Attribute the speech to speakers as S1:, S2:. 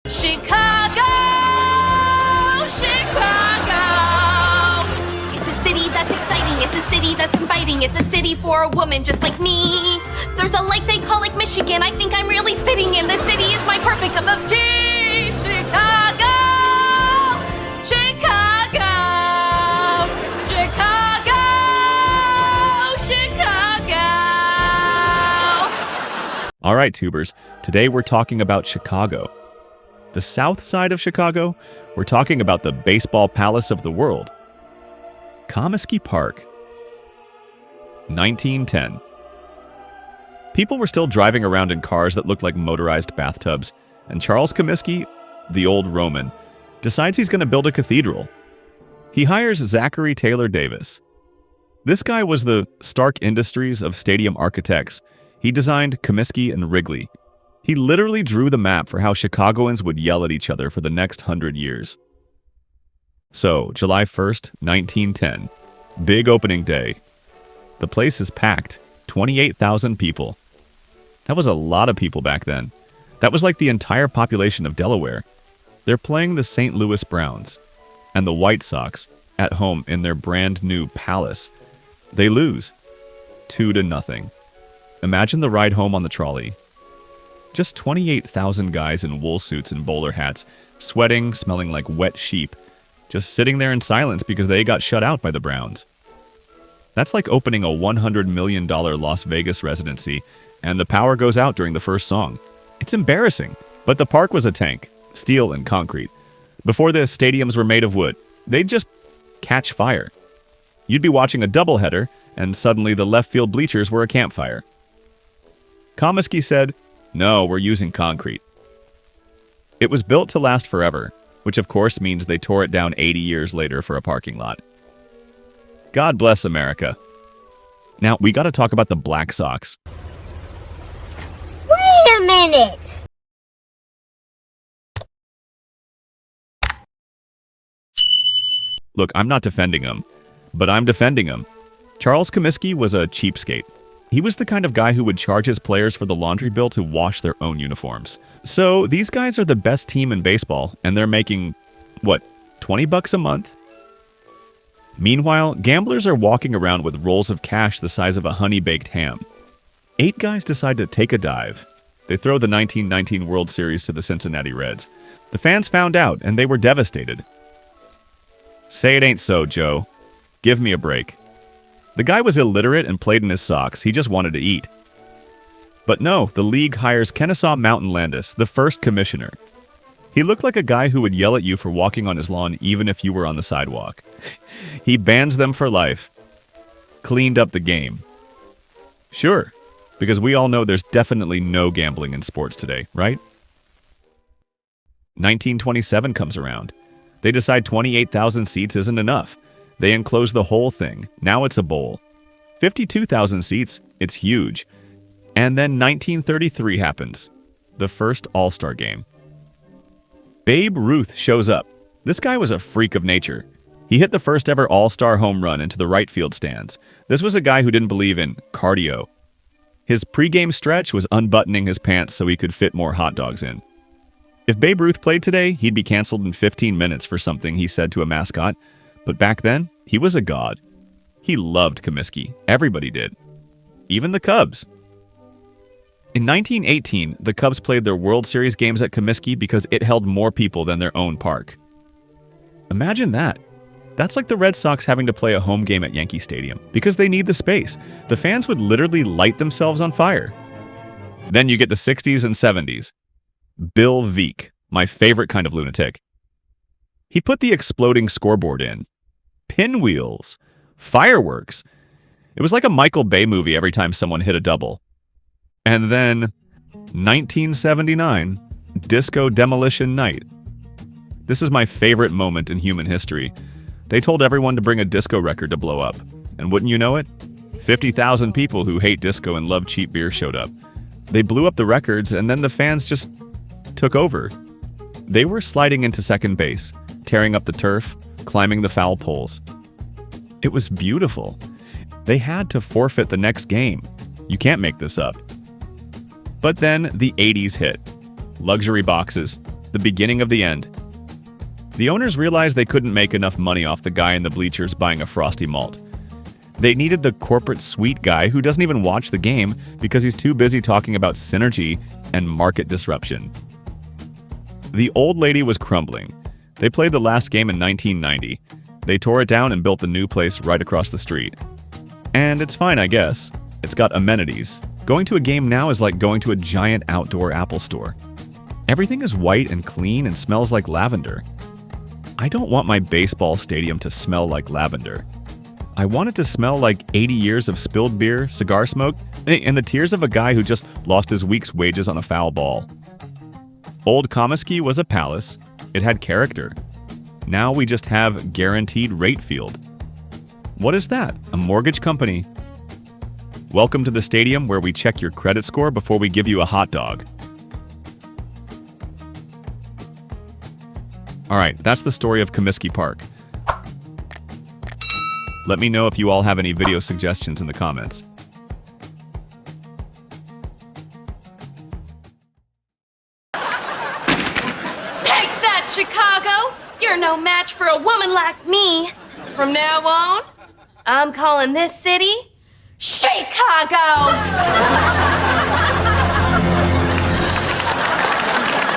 S1: Chicago! Chicago! It's a city that's exciting, it's a city that's inviting, it's a city for a woman just like me. There's a lake they call Lake Michigan, I think I'm really fitting in. This city is my perfect cup of tea. Chicago! Chicago! Chicago! Chicago!
S2: All right, tubers, today we're talking about Chicago. The south side of Chicago, we're talking about the baseball palace of the world. Comiskey Park. 1910. People were still driving around in cars that looked like motorized bathtubs, and Charles Comiskey, the old Roman, decides he's going to build a cathedral. He hires Zachary Taylor Davis. This guy was the Stark Industries of stadium architects. He designed Comiskey and Wrigley. He literally drew the map for how Chicagoans would yell at each other for the next 100 years. So, July 1st, 1910. Big opening day. The place is packed. 28,000 people. That was a lot of people back then. That was like the entire population of Delaware. They're playing the St. Louis Browns and the White Sox at home in their brand new palace. They lose 2-0. Imagine the ride home on the trolley. Just 28,000 guys in wool suits and bowler hats, sweating, smelling like wet sheep, just sitting there in silence because they got shut out by the Browns. That's like opening a $100 million Las Vegas residency, and the power goes out during the first song. It's embarrassing, but the park was a tank, steel and concrete. Before this, stadiums were made of wood. They'd just catch fire. You'd be watching a doubleheader, and suddenly the left field bleachers were a campfire. Comiskey said, "No, we're using concrete." It was built to last forever, which of course means they tore it down 80 years later for a parking lot. God bless America. Now, we gotta talk about the Black Sox.
S3: Wait a minute!
S2: Look, I'm not defending him, but I'm defending him. Charles Comiskey was a cheapskate. He was the kind of guy who would charge his players for the laundry bill to wash their own uniforms. So these guys are the best team in baseball, and they're making, what, $20 a month? Meanwhile, gamblers are walking around with rolls of cash the size of a honey-baked ham. 8 guys decide to take a dive. They throw the 1919 World Series to the Cincinnati Reds. The fans found out, and they were devastated. Say it ain't so, Joe. Give me a break. The guy was illiterate and played in his socks. He just wanted to eat. But no, the league hires Kennesaw Mountain Landis, the first commissioner. He looked like a guy who would yell at you for walking on his lawn even if you were on the sidewalk. He bans them for life. Cleaned up the game. Sure, because we all know there's definitely no gambling in sports today, right? 1927 comes around. They decide 28,000 seats isn't enough. They enclose the whole thing. Now it's a bowl. 52,000 seats. It's huge. And then 1933 happens. The first All-Star game. Babe Ruth shows up. This guy was a freak of nature. He hit the first ever All-Star home run into the right field stands. This was a guy who didn't believe in cardio. His pregame stretch was unbuttoning his pants so he could fit more hot dogs in. If Babe Ruth played today, he'd be canceled in 15 minutes for something he said to a mascot. But back then, he was a god. He loved Comiskey. Everybody did. Even the Cubs. In 1918, the Cubs played their World Series games at Comiskey because it held more people than their own park. Imagine that. That's like the Red Sox having to play a home game at Yankee Stadium because they need the space. The fans would literally light themselves on fire. Then you get the 60s and 70s. Bill Veeck, my favorite kind of lunatic. He put the exploding scoreboard in. Pinwheels. Fireworks. It was like a Michael Bay movie every time someone hit a double. And then, 1979, Disco Demolition Night. This is my favorite moment in human history. They told everyone to bring a disco record to blow up. And wouldn't you know it? 50,000 people who hate disco and love cheap beer showed up. They blew up the records, and then the fans just took over. They were sliding into second base, tearing up the turf, climbing the foul poles. It was beautiful. They had to forfeit the next game. You can't make this up. But then the 80s hit. Luxury boxes, the beginning of the end. The owners realized they couldn't make enough money off the guy in the bleachers buying a frosty malt. They needed the corporate suite guy who doesn't even watch the game because he's too busy talking about synergy and market disruption. The old lady was crumbling. They played the last game in 1990. They tore it down and built the new place right across the street. And it's fine, I guess. It's got amenities. Going to a game now is like going to a giant outdoor Apple store. Everything is white and clean and smells like lavender. I don't want my baseball stadium to smell like lavender. I want it to smell like 80 years of spilled beer, cigar smoke, and the tears of a guy who just lost his week's wages on a foul ball. Old Comiskey was a palace. It had character. Now we just have guaranteed rate field. What is that? A mortgage company. Welcome to the stadium where we check your credit score before we give you a hot dog. All right, that's the story of Comiskey Park. Let me know if you all have any video suggestions in the comments.
S1: Take that, Chicago! You're no match for a woman like me. From now on, I'm calling this city Chicago!